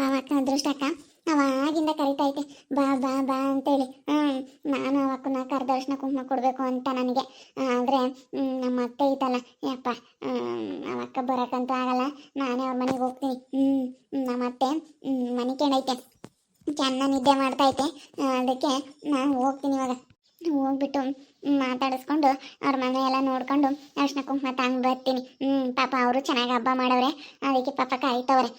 ಅವಕ್ಕ ಅದೃಷ್ಟ ಅಕ್ಕ ಅವಾಗಿಂದ ಕರಿತೈತೆ ಬಾ ಬಾ ಬಾ ಅಂತೇಳಿ. ನಾನು ಅವಕ್ಕನ್ನ ಕರೆದರ್ಶನ ಕುಂಕುಮ ಕೊಡಬೇಕು ಅಂತ ನನಗೆ. ಆದರೆ ನಮ್ಮ ಅತ್ತೆ ಐತಲ್ಲ ಯಪ್ಪ, ಅವಕ್ಕ ಬರೋಕ್ಕಂತೂ ಆಗಲ್ಲ. ನಾನೇ ಅವ್ರ ಮನೆಗೆ ಹೋಗ್ತೀನಿ. ನಮ್ಮ ಅತ್ತೆ ಮನೆ ಕೇಳೈತೆ, ಚೆನ್ನಾಗಿ ನಿದ್ದೆ ಮಾಡ್ತೈತೆ. ಅದಕ್ಕೆ ನಾನು ಹೋಗ್ತೀನಿ ಇವಾಗ. ಹೋಗ್ಬಿಟ್ಟು ಮಾತಾಡಿಸ್ಕೊಂಡು ಅವ್ರ ಮನೆ ಎಲ್ಲ ನೋಡ್ಕೊಂಡು ಅರ್ಶಿನ ಕುಂಕುಮ ತಂದು ಬರ್ತೀನಿ. ಪಾಪ ಅವರು ಚೆನ್ನಾಗಿ ಹಬ್ಬ ಮಾಡವ್ರೆ, ಅದಕ್ಕೆ ಪಾಪ ಕಾಯ್ತವ್ರೆ.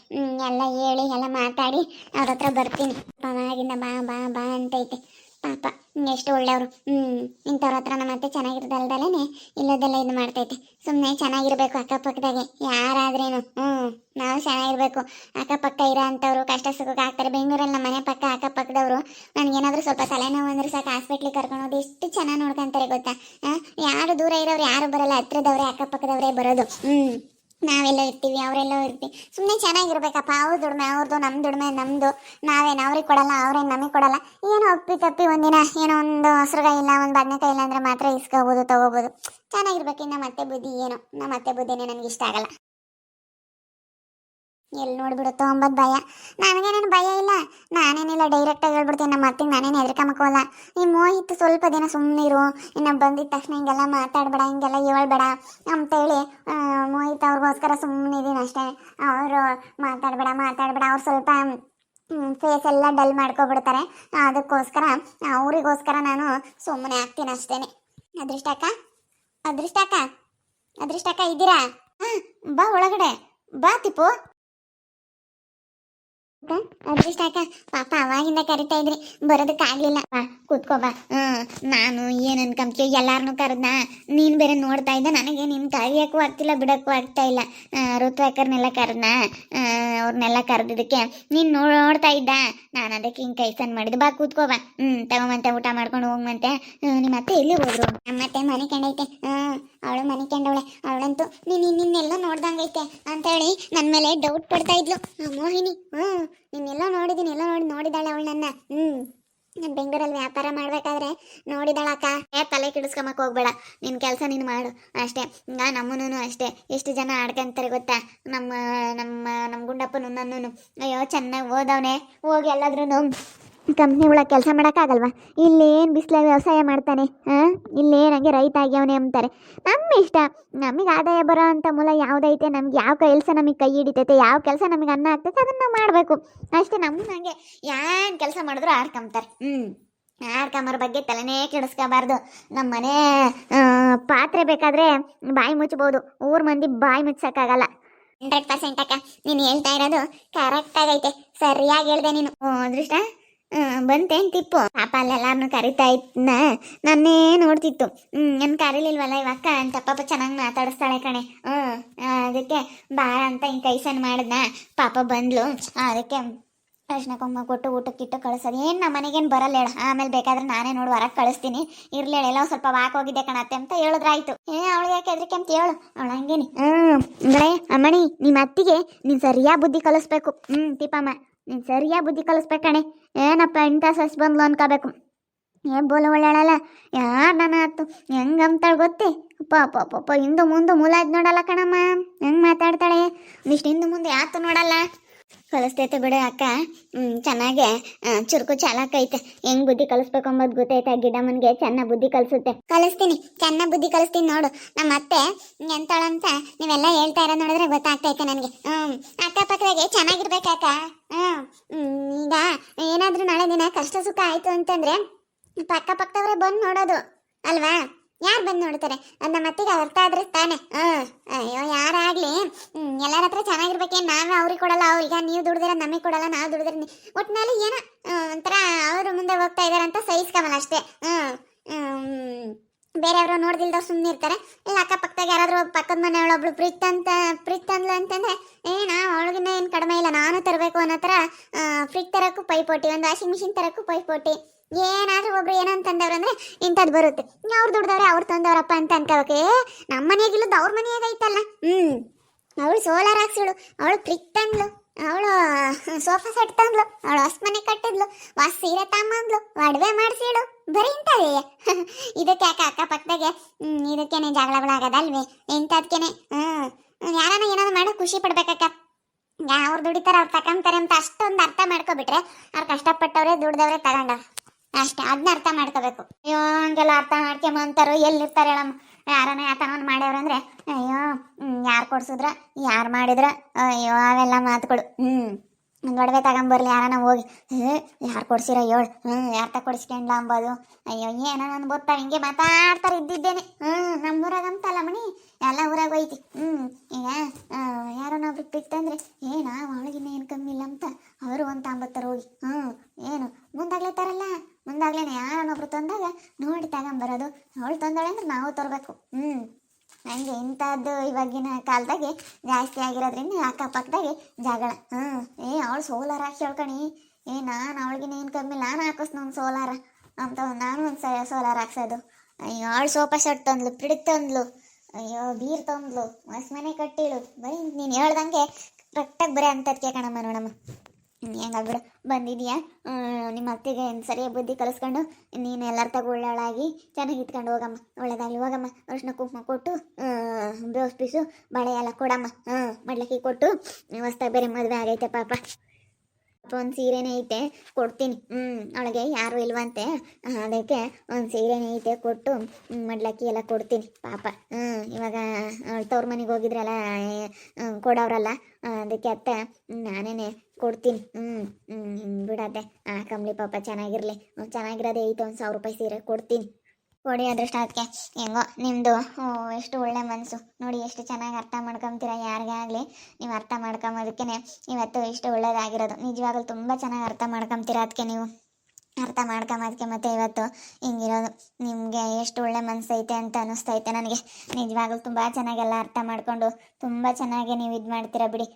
ಎಲ್ಲ ಹೇಳಿ ಎಲ್ಲ ಮಾತಾಡಿ ಅವ್ರ ಹತ್ರ ಬರ್ತೀನಿ. ಅವಾಗಿಂದ ಬಾ ಬಾ ಬಾ ಅಂತೈತೆ. ಪಾಪ ಎಷ್ಟು ಒಳ್ಳೆಯವರು. ಇಂಥವ್ರ ಹತ್ರ ನಮ್ಮ ಅತ್ತೆ ಚೆನ್ನಾಗಿರೋದಲ್ದಲೇ ಇಲ್ಲದೆಲ್ಲ ಇದು ಮಾಡ್ತೈತೆ. ಸುಮ್ಮನೆ ಚೆನ್ನಾಗಿರ್ಬೇಕು ಅಕ್ಕಪಕ್ಕದಾಗೆ ಯಾರಾದ್ರೇನು. ನಾವು ಚೆನ್ನಾಗಿರ್ಬೇಕು. ಅಕ್ಕಪಕ್ಕ ಇರೋ ಅಂಥವ್ರು ಕಷ್ಟ ಸುಖಕ್ಕೆ ಆಗ್ತಾರೆ. ಬೆಂಗಳೂರಲ್ಲಿ ನಮ್ಮ ಮನೆ ಪಕ್ಕ ಅಕ್ಕಪಕ್ಕದವರು ನನಗೇನಾದರೂ ಸ್ವಲ್ಪ ತಲೆನೋವು ಅಂದ್ರೆ ಸಾಕು ಹಾಸ್ಪಿಟ್ಲಿಗೆ ಕರ್ಕೊಂಡು ಹೋಗಿ ಎಷ್ಟು ಚೆನ್ನಾಗಿ ನೋಡ್ಕೊಂತಾರೆ ಗೊತ್ತಾ. ಯಾರು ದೂರ ಇರೋರು ಯಾರು ಬರಲ್ಲ, ಹತ್ರದವ್ರೆ ಅಕ್ಕಪಕ್ಕದವರೇ ಬರೋದು. ನಾವೆಲ್ಲ ಇರ್ತೀವಿ, ಅವರೆಲ್ಲ ಇರ್ತೀವಿ. ಸುಮ್ಮನೆ ಚೆನ್ನಾಗಿರ್ಬೇಕಪ್ಪ. ಅವ್ರ ದುಡಿಮೆ ಅವ್ರದ್ದು, ನಮ್ಮ ದುಡಿಮೆ ನಮ್ಮದು. ನಾವೇನು ಅವ್ರಿಗೆ ಕೊಡಲ್ಲ, ಅವ್ರೇನು ನಮಗೆ ಕೊಡಲ್ಲ. ಏನೋ ಒಪ್ಪಿ ತಪ್ಪಿ ಒಂದಿನ ಏನೋ ಒಂದು ಹಸ್ರುಗಾಯಿ ಇಲ್ಲ, ಒಂದು ಬದನೆಕಾಯಿ ಇಲ್ಲ ಅಂದರೆ ಮಾತ್ರ ಇಸ್ಕೋಬೋದು, ತೊಗೋಬೋದು. ಚೆನ್ನಾಗಿರ್ಬೇಕು. ನಮ್ಮ ಅತ್ತೆ ಬುದ್ಧಿ ಏನೋ, ನಮ್ಮ ಅತ್ತೆ ಬುದ್ಧಿನೇ ನನಗೆ ಇಷ್ಟ ಆಗಲ್ಲ. ಎಲ್ಲಿ ನೋಡಿಬಿಡುತ್ತೋ ಅಂಬದು ಭಯ. ನನಗೇನೇನು ಭಯ ಇಲ್ಲ, ನಾನೇನಿಲ್ಲ ಡೈರೆಕ್ಟಾಗಿ ಹೇಳ್ಬಿಡ್ತೀನಿ. ನಮ್ಮ ಅತ್ತಿಗೆ ನಾನೇನು ಹೆದರ್ಕೊಂಬಕೋಲ್ಲ. ಈ ಮೋಹಿತ್ ಸ್ವಲ್ಪ ದಿನ ಸುಮ್ಮನಿರು, ಇನ್ನು ಬಂದಿದ್ದ ತಕ್ಷಣ ಹಿಂಗೆಲ್ಲ ಮಾತಾಡಬೇಡ, ಹಿಂಗೆಲ್ಲ ಹೇಳ್ಬೇಡ ಅಂತೇಳಿ ಮೋಹಿತ್ ಅವ್ರಿಗೋಸ್ಕರ ಸುಮ್ಮನಿದ್ದೀನಿ ಅಷ್ಟೇ. ಅವರು ಮಾತಾಡಬೇಡ ಅವ್ರು ಸ್ವಲ್ಪ ಫೇಸ್ ಎಲ್ಲ ಡಲ್ ಮಾಡ್ಕೊಬಿಡ್ತಾರೆ. ಅದಕ್ಕೋಸ್ಕರ ಅವರಿಗೋಸ್ಕರ ನಾನು ಸುಮ್ಮನೆ ಆಗ್ತೀನಿ ಅಷ್ಟೇ. ಅದೃಷ್ಟಕ್ಕ ಅದೃಷ್ಟಕ್ಕ ಅದೃಷ್ಟಕ್ಕ ಇದ್ದೀರಾ? ಬಾ ಒಳಗಡೆ ಬಾ ತಿಪ್ಪು. ಅದೃಷ್ಟ ಅಕ್ಕ, ಪಾಪ ಅವಾಗಿಂದ ಕರಿತಾ ಇದ್ರಿ, ಬರೋದಕ್ಕಾಗ್ಲಿಲ್ಲ. ಕೂತ್ಕೋ ಬಾ. ನಾನು ಏನ್ ಅನ್ಕೊಂತೀವಿ, ಎಲ್ಲಾರನು ಕರೆದ್ನ, ನೀನ್ ಬೇರೆ ನೋಡ್ತಾ ಇದ್ದ. ನನಗೆ ನಿನ್ ಕರಿಯಕ್ಕೂ ಆಗ್ತಿಲ್ಲ, ಬಿಡಕ್ಕೂ ಆಗ್ತಾ ಇಲ್ಲ. ಋತುವಾಕರ್ನೆಲ್ಲ ಕರೆದ್ನ, ಅವ್ರನ್ನೆಲ್ಲ ಕರೆದಿದ್ದಕ್ಕೆ ನೀನ್ ನೋಡ್ತಾ ಇದ್ದ. ನಾನು ಅದಕ್ಕೆ ಹಿಂಗೆ ಕೈ ಸಣ್ಣ ಮಾಡಿದ್ದು. ಬಾ ಕೂತ್ಕೋ ಬಾ. ತಗೊಂಬಂತೆ, ಊಟ ಮಾಡ್ಕೊಂಡು ಹೋಗ್ಮಂತೆ. ನಿಮ್ಮ ಅತ್ತೆ ಎಲ್ಲಿ ಹೋದ್ರು? ನಮ್ಮತ್ತೆ ಮನೆ ಕಂಡೈತೆ. ಅವಳು ಮನೆ ಕಂಡವಳೆ. ಅವಳಂತೂ ನಿನ್ನೆಲ್ಲ ನೋಡ್ದಂಗೈತೆ ಅಂತೇಳಿ ನನ್ನ ಮೇಲೆ ಡೌಟ್ ಪಡ್ತಾ ಇದ್ಲು ಮೋಹಿನಿ. ನಿನ್ನೆಲ್ಲ ನೋಡಿದ್ದೀನಿ, ಎಲ್ಲ ನೋಡಿದಾಳೆ ಅವಳು ನನ್ನ. ನಾನು ಬೆಂಗಳೂರಲ್ಲಿ ವ್ಯಾಪಾರ ಮಾಡ್ಬೇಕಾದ್ರೆ ನೋಡಿದಾಳಕ್ಕ. ತಲೆ ಕೆಡಿಸ್ಕೊಂಬಕ್ ಹೋಗ್ಬೇಡ, ನಿನ್ನ ಕೆಲಸ ನೀನು ಮಾಡು ಅಷ್ಟೇ. ಈಗ ನಮ್ಮನೂ ಅಷ್ಟೇ, ಎಷ್ಟು ಜನ ಆಡ್ಕೊಂತಾರೆ ಗೊತ್ತಾ. ನಮ್ಮ ನಮ್ಮ ನಮ್ಮ ಗುಂಡಪ್ಪನು ನನ್ನೂ. ಅಯ್ಯೋ ಚೆನ್ನಾಗಿ ಓದವನೇ, ಹೋಗಿ ಎಲ್ಲಾದ್ರೂ ಕಂಪ್ನಿ ಒಳಗೆ ಕೆಲಸ ಮಾಡೋಕ್ಕಾಗಲ್ವಾ? ಇಲ್ಲೇನು ಬಿಸಿಲಾಗಿ ವ್ಯವಸಾಯ ಮಾಡ್ತಾನೆ. ಇಲ್ಲೇನಂಗೆ ರೈತ ಆಗ್ಯವನೇ ಅಂತಾರೆ. ನಮ್ಮ ಇಷ್ಟ, ನಮಗೆ ಆದಾಯ ಬರೋ ಅಂಥ ಮೂಲ ಯಾವುದೈತೆ, ನಮ್ಗೆ ಯಾವ ಕೆಲಸ ನಮಗೆ ಕೈ ಹಿಡಿತೈತೆ, ಯಾವ ಕೆಲಸ ನಮಗೆ ಅನ್ನ ಆಗ್ತೈತೆ ಅದನ್ನು ನಾವು ಮಾಡಬೇಕು ಅಷ್ಟೇ. ನಮಗೆ ಏನು ಕೆಲಸ ಮಾಡಿದ್ರು ಆಡ್ಕೊಂತಾರೆ. ಆಡ್ಕೊಂಬರ ಬಗ್ಗೆ ತಲೆನೇ ಕೆಡಿಸ್ಕೋಬಾರ್ದು. ನಮ್ಮ ಮನೆ ಪಾತ್ರೆ ಬೇಕಾದರೆ ಬಾಯಿ ಮುಚ್ಚಬಹುದು, ಊರ್ ಮಂದಿ ಬಾಯಿ ಮುಚ್ಚಕ್ಕಾಗಲ್ಲ. 100% ಅಕ್ಕ, ನೀನು ಹೇಳ್ತಾ ಇರೋದು ಕರೆಕ್ಟ್ ಆಗೈತೆ, ಸರಿಯಾಗಿ ಹೇಳ್ದೆ ನೀನು. ಅದೃಷ್ಟ ಬಂತೇನು ತಿಪ್ಪು? ಪಾಪ ಅಲ್ಲೆಲ್ಲಾರನು ಕರಿತಾ ಇದ್ನ, ನನ್ನೇ ನೋಡ್ತಿತ್ತು. ನನ್ ಕರೀಲಿಲ್ವಲ್ಲ ಇವಕ್ಕ ಅಂತ. ಪಾಪ ಚೆನ್ನಾಗಿ ಮಾತಾಡಿಸ್ತಾಳೆ ಕಣೆ. ಅದಕ್ಕೆ ಬಾರ ಅಂತ ಹಿಂಗೆ ಕೈ ಸಣ್ಣ ಮಾಡಿದ್ನ. ಪಾಪ ಬಂದ್ಲು, ಅದಕ್ಕೆ ಅರ್ಶಿನ ಕುಂಕುಮ ಕೊಟ್ಟು ಊಟಕ್ಕಿಟ್ಟು ಕಳಿಸೋದು. ಏನು ನಮ್ಮ ಮನೆಗೇನು ಬರಲ್ಲ ಹೇಳು, ಆಮೇಲೆ ಬೇಕಾದ್ರೆ ನಾನೇ ನೋಡಿ ಹೊರಗೆ ಕಳಿಸ್ತೀನಿ. ಇರ್ಲಿ ಹೇಳ, ಎಲ್ಲ ಸ್ವಲ್ಪ ವಾಕ್ ಹೋಗಿದ್ದೆ ಕಣತ್ತೆ ಅಂತ ಹೇಳಿದ್ರಾಯ್ತು. ಅವಳಿಗೆ ಯಾಕೆ ಹೆದರಿಕೆ ಅಂತ ಹೇಳು, ಅವಳು ಹಂಗೇನಿ. ಅಮ್ಮಣಿ, ನಿಮ್ಮ ಅತ್ತಿಗೆ ನೀನು ಸರಿಯಾಗಿ ಬುದ್ಧಿ ಕಲಿಸ್ಬೇಕು. ತಿಪ್ಪಮ್ಮ, ನೀನು ಸರಿಯಾಗಿ ಬುದ್ಧಿ ಕಲಿಸ್ಬೇಕು ಕಣೆ. ಏನಪ್ಪ ಇಂಥ ಸಸ್ ಬಂದ್ಲು ಅನ್ಕೋಬೇಕು. ಬೋಲ ಒಳ್ಳೆಳಲ್ಲ, ಯಾರು ನನ್ನ ಆತು ಹೆಂಗಂತಾಳೆ ಗೊತ್ತೇ. ಪಾಪ ಹಿಂದು ಮುಂದೆ ಮೂಲ ಇದ್ ನೋಡಲ್ಲ ಕಣಮ್ಮ, ಹೆಂಗೆ ಮಾತಾಡ್ತಾಳೆ. ಒಂದಿಷ್ಟು ಹಿಂದೆ ಮುಂದೆ ಯಾತು ನೋಡಲ್ಲ. ಕಲಿಸ್ತೈತೆ ಬಿಡು ಅಕ್ಕ, ಚೆನ್ನಾಗೆ ಚುರುಕು ಚಾಲಾಕ ಐತೆ. ಹೆಂಗ್ ಬುದ್ಧಿ ಕಲಿಸ್ಬೇಕು ಅಂಬೋದು ಗೊತ್ತೈತೆ. ಗಿಡಮ್ಮನಿಗೆ ಚೆನ್ನಾಗಿ ಬುದ್ಧಿ ಕಲಿಸುತ್ತೆ. ಕಲಿಸ್ತೀನಿ, ಚೆನ್ನಾಗಿ ಬುದ್ಧಿ ಕಲಿಸ್ತೀನಿ ನೋಡು. ನಮ್ಮ ಅತ್ತೆ ಎಂತಳಂತ ನೀವೆಲ್ಲ ಹೇಳ್ತಾ ಇರೋ ನೋಡಿದ್ರೆ ಗೊತ್ತಾಗ್ತೈತೆ ನನಗೆ. ಅಕ್ಕಪಕ್ಕದಾಗೆ ಚೆನ್ನಾಗಿರ್ಬೇಕಕ್ಕ. ಈಗ ಏನಾದ್ರೂ ನಾಳೆ ದಿನ ಕಷ್ಟ ಸುಖ ಆಯ್ತು ಅಂತಂದ್ರೆ ಅಕ್ಕಪಕ್ಕದವ್ರೆ ಬಂದು ನೋಡೋದು ಅಲ್ವಾ? ಯಾರು ಬಂದು ನೋಡ್ತಾರೆ? ಅದು ನಮ್ಮ ಅತ್ತಿಗೆ ಅರ್ಥ ಆದ್ರೆ ತಾನೆ. ಅಯ್ಯೋ ಯಾರಾಗ್ಲಿ ಎಲ್ಲರ ಹತ್ರ ಚೆನ್ನಾಗಿರ್ಬೇಕೇನು, ನಾವೇ ಅವ್ರಿಗೆ ಕೊಡಲ್ಲ. ಈಗ ನೀವು ದುಡ್ದಿರ ನಮಗೆ ಕೊಡಲ್ಲ, ನಾವು ದುಡ್ದಿರ ಒಟ್ಟಿನಲ್ಲಿ ಏನೋ ಒಂಥರ ಅವರು ಮುಂದೆ ಹೋಗ್ತಾ ಇದಾರಂತ ಸಹಿಸ್ಕೊಂಬಲ್ಲ ಅಷ್ಟೇ. ಬೇರೆಯವರು ನೋಡ್ದಿಲ್ದವ್ರು ಸುಮ್ಮನೆ ಇರ್ತಾರೆ. ಇಲ್ಲ ಅಕ್ಕಪಕ್ಕದಾಗ ಯಾರಾದ್ರೂ ಪಕ್ಕದ ಮನೆಯವಳೊಬ್ಳು ಫ್ರಿಜ್ ತಂದ್ಲು ಅಂತಂದ್ರೆ ನಾವು ಅವಳಿಗಿನ್ನ ಏನು ಕಡಿಮೆ ಇಲ್ಲ, ನಾನು ತರಬೇಕು ಅನ್ನೋ ಥರ ಫ್ರಿಜ್ ತರಕ್ಕೂ ಪೈಪೋಟಿ, ಒಂದು ವಾಷಿಂಗ್ ಮಿಷಿನ್ ತರಕ್ಕೂ ಪೈಪೋಟಿ. ಏನಾದ್ರೂ ಒಬ್ರು ಏನೋ ಅಂತಂದವ್ರು ಅಂದ್ರೆ ಇಂಥದ್ದು ಬರುತ್ತೆ. ಅವ್ರು ದುಡ್ದವ್ರೆ ಅವ್ರು ತಂದವ್ರಪ್ಪ ಅಂತ ಅನ್ಕೋಬೇಕೆ. ನಮ್ಮ ಮನೆಯಾಗಿಲ್ಲದ ಅವ್ರ ಮನೆಯಾಗೈತಲ್ಲ. ಅವಳು ಸೋಲಾರ್ ಹಾಕ್ಸಿಳು, ಅವಳು ಫ್ರಿಜ್ ತಂದ್ಲು, ಅವಳು ಸೋಫಾ ಸೆಟ್ ತಂದ್ಲು, ಅವಳು ಹೊಸ ಮನೆ ಕಟ್ಟಿದ್ಲು, ಹೊಸ ಸೀರೆ ತಮ್ಮಂದ್ಲು, ಒಡವೆ ಮಾಡಿಸಿಳು. ಬರೀ ಇಂಥವೇ ಇದಕ್ಕೆ ಯಾಕೆ ಅಕ್ಕಪಕ್ಕದಾಗೆ ಇದಕ್ಕೇನೆ ಜಗಳಗಳಾಗದಲ್ವೇ? ಇಂಥದ್ಕೇನೆ ಯಾರನ್ನ ಏನಾದ್ರು ಮಾಡೋ ಖುಷಿ ಪಡ್ಬೇಕಕ್ಕ. ಅವ್ರು ದುಡಿತಾರ ಅವ್ರು ತಕೊಂತಾರೆ ಅಂತ ಅಷ್ಟೊಂದು ಅರ್ಥ ಮಾಡ್ಕೊಬಿಟ್ರೆ ಅವ್ರು ಕಷ್ಟಪಟ್ಟವ್ರೆ ದುಡ್ದವ್ರೆ ತಗೊಂಡವ್ರೆ ಅಷ್ಟೇ. ಅದನ್ನ ಅರ್ಥ ಮಾಡ್ಕೋಬೇಕು. ಅಯ್ಯೋ ಹಂಗೆಲ್ಲ ಅರ್ಥ ಮಾಡ್ಕೊಂಬಂತಾರೋ ಎಲ್ಲಿರ್ತಾರೆ ಹೇಳಮ್ಮ. ಯಾರನ್ನ ಯಾತನ ಮಾಡ್ಯವ್ರ ಅಂದ್ರೆ ಅಯ್ಯೋ ಯಾರು ಕೊಡ್ಸಿದ್ರ ಯಾರು ಮಾಡಿದ್ರ ಅಯ್ಯೋ ಅವೆಲ್ಲ ಮಾತುಗಳು. ಒಂದು ಒಡವೆ ತಗೊಂಬರ್ಲಿ ಯಾರನ್ನ ಹೋಗಿ ಯಾರು ಕೊಡ್ಸಿರೋ ಹೇಳು ಯಾರ ಕೊಡಿಸ್ಕೊಂಡ್ಲ ಅಂಬೋದು. ಅಯ್ಯೋ ಏನೋ ನನ್ನ ಗೊತ್ತಾ ಹಿಂಗೆ ಮಾತಾಡ್ತಾರೆ ಇದ್ದಿದ್ದೇನೆ. ನಮ್ಮೂರಾಗ ಅಂತಲ್ಲ ಮಣಿ ಎಲ್ಲ ಊರಾಗ ಹೋಯ್ತಿ. ಈಗ ಯಾರನ್ನೊಬ್ರು ಬಿತ್ತಂದ್ರೆ ಅವಳಿಗಿನ್ನ ಏನು ಕಮ್ಮಿ ಇಲ್ಲ ಅಂತ ಅವರು ಒಂದು ತಾಂಬತ್ತಾರೆ ಹೋಗಿ. ಏನು ಮುಂದಾಗ್ಲೇತಾರಲ್ಲ ಮುಂದಾಗ್ಲೇನೆ ಯಾರನ್ನೊಬ್ರು ತಂದಾಗ ನೋಡಿ ತಗೊಂಬರೋದು. ಅವಳು ತಂದಾಳೆ ಅಂದ್ರೆ ನಾವು ತರಬೇಕು. ನನಗೆ ಇಂಥದ್ದು ಇವಾಗಿನ ಕಾಲದಾಗೆ ಜಾಸ್ತಿ ಆಗಿರೋದ್ರಿಂದ ಅಕ್ಕಪಕ್ಕದಾಗೆ ಜಗಳ. ಅವಳು ಸೋಲಾರ ಹಾಕಿ ಹೇಳ್ಕಣಿ. ನಾನು ಅವಳಿಗಿನ ಏನು ಕಮ್ಮಿ ನಾನು ಹಾಕಿಸ್ ನನ್ನ ಸೋಲಾರ ಅಂತ ನಾನು ಒಂದು ಸೋಲಾರ್ ಹಾಕ್ಸೋದು. ಅಯ್ಯೋ ಅವಳು ಸೋಫಾ ಸೆಟ್ ತಂದ್ಲು, ಪಿಡಿಕ್ ತಂದ್ಲು, ಅಯ್ಯೋ ಬೀರ್ ತಂದ್ಲು, ಮಸ್ ಮನೆ ಕಟ್ಟಿಳು. ಬರೀ ನೀನು ಹೇಳ್ದಂಗೆ ಕರೆಕ್ಟಾಗಿ ಬರೀ ಅಂತದ್ಕೆ ಕಣಮ್ಮ ನೋಡಮ್ಮ. ಹೆಂಗಾಗ್ಬಿಡು ಬಂದಿದ್ಯಾ ನಿಮ್ಮ ಅತ್ತೆಗೆ ಸರಿಯಾಗಿ ಬುದ್ಧಿ ಕಲಿಸ್ಕೊಂಡು ನೀನು ಎಲ್ಲರ ತಗ ಒಳ್ಳಾಳಾಗಿ ಚೆನ್ನಾಗಿ ಇಟ್ಕೊಂಡು ಹೋಗಮ್ಮ. ಒಳ್ಳೇದಾಗಲಿ ಹೋಗಮ್ಮ. ಅರ್ಶಿನ ಕುಂಕುಮ ಕೊಟ್ಟು ಬ್ಲೌಸ್ ಪೀಸು ಬಳೆ ಎಲ್ಲ ಕೊಡಮ್ಮ. ಮಡ್ಲಕ್ಕಿ ಕೊಟ್ಟು ಹೊಸ್ದಾಗಿ ಬೇರೆ ಮದುವೆ ಆಗೈತೆ ಪಾಪ. ಒಂದು ಸೀರೆನೇ ಐತೆ ಕೊಡ್ತೀನಿ. ಅವಳಿಗೆ ಯಾರು ಇಲ್ವಂತೆ ಅದಕ್ಕೆ ಒಂದು ಸೀರೆನೇ ಐತೆ ಕೊಟ್ಟು ಮಡ್ಲಕ್ಕಿ ಎಲ್ಲ ಕೊಡ್ತೀನಿ ಪಾಪ. ಇವಾಗ ತವ್ರ ಮನೆಗೆ ಹೋಗಿದ್ರಲ್ಲ ಕೊಡೋರಲ್ಲ ಅದಕ್ಕೆ ಅತ್ತ ನಾನೇನೆ ಕೊಡ್ತೀನಿ. ಬಿಡತ್ತೆ ಕಂಬ್ಳಿ ಪಾಪ ಚೆನ್ನಾಗಿರ್ಲಿ. ಚೆನ್ನಾಗಿರೋದೇ ಐತೆ 1,000 ರೂಪಾಯಿ ಸೀರೆ ಕೊಡ್ತೀನಿ. ಕೊಡಿ ಅದೃಷ್ಟ ಅದಕ್ಕೆ ಹೆಂಗೋ ನಿಮ್ಮದು ಎಷ್ಟು ಒಳ್ಳೆ ಮನಸ್ಸು ನೋಡಿ. ಎಷ್ಟು ಚೆನ್ನಾಗಿ ಅರ್ಥ ಮಾಡ್ಕೊತೀರ ಯಾರಿಗೇ ಆಗಲಿ. ನೀವು ಅರ್ಥ ಮಾಡ್ಕೊಂಬೋದಕ್ಕೆ ಇವತ್ತು ಇಷ್ಟು ಒಳ್ಳೇದಾಗಿರೋದು. ನಿಜವಾಗ್ಲೂ ತುಂಬ ಚೆನ್ನಾಗಿ ಅರ್ಥ ಮಾಡ್ಕೊತೀರ. ಅದಕ್ಕೆ ನೀವು ಅರ್ಥ ಮಾಡ್ಕೊಂಬೋದಕ್ಕೆ ಮತ್ತೆ ಇವತ್ತು ಹಿಂಗಿರೋದು. ನಿಮಗೆ ಎಷ್ಟು ಒಳ್ಳೆ ಮನಸ್ಸೈತೆ ಅಂತ ಅನ್ನಿಸ್ತೈತೆ ನನಗೆ. ನಿಜವಾಗ್ಲೂ ತುಂಬ ಚೆನ್ನಾಗೆಲ್ಲ ಅರ್ಥ ಮಾಡಿಕೊಂಡು ತುಂಬ ಚೆನ್ನಾಗಿ ನೀವು ಇದು ಮಾಡ್ತೀರಾ ಬಿಡಿ.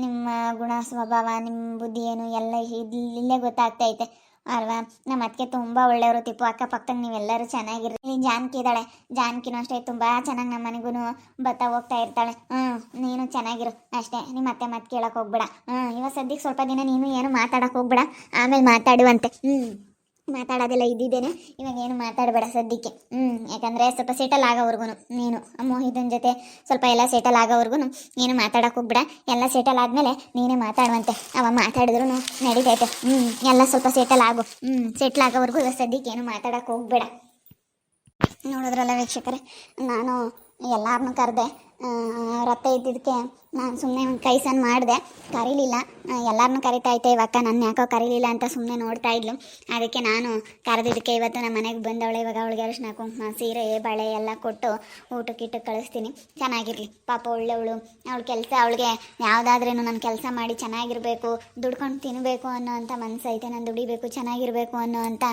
ನಿಮ್ಮ ಗುಣ ಸ್ವಭಾವ ನಿಮ್ಮ ಬುದ್ಧಿ ಏನು ಎಲ್ಲ ಇಲ್ಲೇ ಗೊತ್ತಾಗ್ತೈತೆ ಅಲ್ವಾ. ನಮ್ಮ ಅದಕ್ಕೆ ತುಂಬ ಒಳ್ಳೆಯವರು. ತಿಪ್ಪು ಅಕ್ಕಪಕ್ಕದಾಗ ನೀವೆಲ್ಲರೂ ಚೆನ್ನಾಗಿರ್ರಿ. ಇಲ್ಲಿ ಜಾನಕಿ ಇದ್ದಾಳೆ, ಜಾನಕಿನೂ ಅಷ್ಟೇ ತುಂಬ ಚೆನ್ನಾಗಿ ನಮ್ಮ ಮನೆಗೂ ಬತ್ತಾ ಹೋಗ್ತಾ ಇರ್ತಾಳೆ. ನೀನು ಚೆನ್ನಾಗಿರು ಅಷ್ಟೇ. ನಿಮ್ಮ ಅತ್ತೆ ಮತ್ತೆ ಕೇಳಕ್ಕೆ ಹೋಗ್ಬೇಡ. ಇವಾಗ ಸದ್ಯಕ್ಕೆ ಸ್ವಲ್ಪ ದಿನ ನೀನು ಏನು ಮಾತಾಡಕ್ಕೆ ಹೋಗ್ಬೇಡ, ಆಮೇಲೆ ಮಾತಾಡುವಂತೆ. ಮಾತಾಡೋದೆಲ್ಲ ಇದ್ದಿದ್ದೇನೆ, ಇವಾಗ ಏನು ಮಾತಾಡಬೇಡ ಸದ್ಯಕ್ಕೆ. ಯಾಕಂದರೆ ಸ್ವಲ್ಪ ಸೆಟಲ್ ಆಗೋವರೆಗೂ ನೀನು ಮೋಹಿತನ ಜೊತೆ ಸ್ವಲ್ಪ ಎಲ್ಲ ಸೆಟಲ್ ಆಗೋವರೆಗೂ ಏನು ಮಾತಾಡೋಕೆ ಹೋಗ್ಬೇಡ. ಎಲ್ಲ ಸೆಟಲ್ ಆದಮೇಲೆ ನೀನೇ ಮಾತಾಡುವಂತೆ. ಅವ ಮಾತಾಡಿದ್ರು ನಡೀತೈತೆ. ಎಲ್ಲ ಸ್ವಲ್ಪ ಸೆಟಲ್ ಆಗು. ಸೆಟ್ಲ್ ಆಗೋವರೆಗೂ ಇವಾಗ ಸದ್ಯಕ್ಕೆ ಏನು ಮಾತಾಡೋಕೆ ಹೋಗ್ಬೇಡ. ನೋಡಿದ್ರಲ್ಲ ವೀಕ್ಷಕರೇ, ನಾನು ಎಲ್ಲರನ್ನೂ ಕರೆದೆ. ರಥ ಇದ್ದಿದ್ದಕ್ಕೆ ನಾನು ಸುಮ್ಮನೆ ಒಂದು ಕೈ ಸಣ್ಣ ಮಾಡಿದೆ, ಕರೀಲಿಲ್ಲ. ಎಲ್ಲರನ್ನೂ ಕರಿತಾ ಇದ್ದೆ ಇವಕ್ಕ, ನನ್ನ ಯಾಕೋ ಕರೀಲಿಲ್ಲ ಅಂತ ಸುಮ್ಮನೆ ನೋಡ್ತಾ ಇದ್ಲು. ಅದಕ್ಕೆ ನಾನು ಕರೆದಿದ್ದಕ್ಕೆ ಇವತ್ತು ನಮ್ಮ ಮನೆಗೆ ಬಂದವಳೆ. ಇವಾಗ ಅವಳಿಗೆ ಅರಿಶಿನ ಕುಂಕುಮ ಸೀರೆ ಬಳೆ ಎಲ್ಲ ಕೊಟ್ಟು ಊಟಕ್ಕೆ ಕಳಿಸ್ತೀನಿ. ಚೆನ್ನಾಗಿರಲಿ ಪಾಪ ಒಳ್ಳೆವಳು. ಅವಳ ಕೆಲಸ ಅವಳಿಗೆ ಯಾವುದಾದ್ರೂ ನನ್ನ ಕೆಲಸ ಮಾಡಿ ಚೆನ್ನಾಗಿರಬೇಕು, ದುಡ್ಕೊಂಡು ತಿನ್ನಬೇಕು ಅನ್ನೋ ಅಂಥ ಮನಸ್ಸೈತೆ. ನಾನು ದುಡಿಬೇಕು ಚೆನ್ನಾಗಿರಬೇಕು ಅನ್ನೋ ಅಂಥ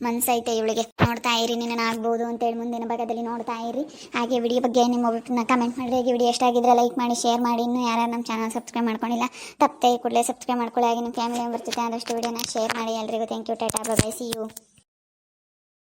ಮನಸ್ಸೈತೆ ಇವಳಿಗೆ. ನೋಡ್ತಾ ಇರಿ, ನೀನು ಆಗ್ಬೋದು ಅಂತೇಳಿ ಮುಂದಿನ ಭಾಗದಲ್ಲಿ ನೋಡ್ತಾ ಇರಿ. ಹಾಗೆ ವಿಡಿಯೋ ಬಗ್ಗೆ ನಿಮ್ಮ ಒಬ್ಬರನ್ನ ಕಮೆಂಟ್ ಮಾಡಿ. ವಿಡಿಯೋ ಇಷ್ಟ ಆಗಿದ್ರೆ ಲೈಕ್ ಮಾಡಿ, ಶೇರ್ ಮಾಡಿ. ಇನ್ನೂ ಯಾರು ನಮ್ಮ ಚಾನಲ್ ಸಬ್ಸ್ಕ್ರೈಬ್ ಮಾಡ್ಕೊಂಡಿಲ್ಲ ತಪ್ಪದೆ ಕೂಡಲೇ ಸಬ್ಸ್ಕ್ರೈಬ್ ಮಾಡ್ಕೊಳ್ಳಿ. ಹಾಗೆ ನಿಮ್ಮ ಫ್ಯಾಮಿಲಿ ಮೆಂಬರ್ ಜೊತೆ ಆದಷ್ಟು ವಿಡಿಯೋನ ಶೇರ್ ಮಾಡಿ. ಎಲ್ರಿಗೂ thank you. Tata bye bye, see you.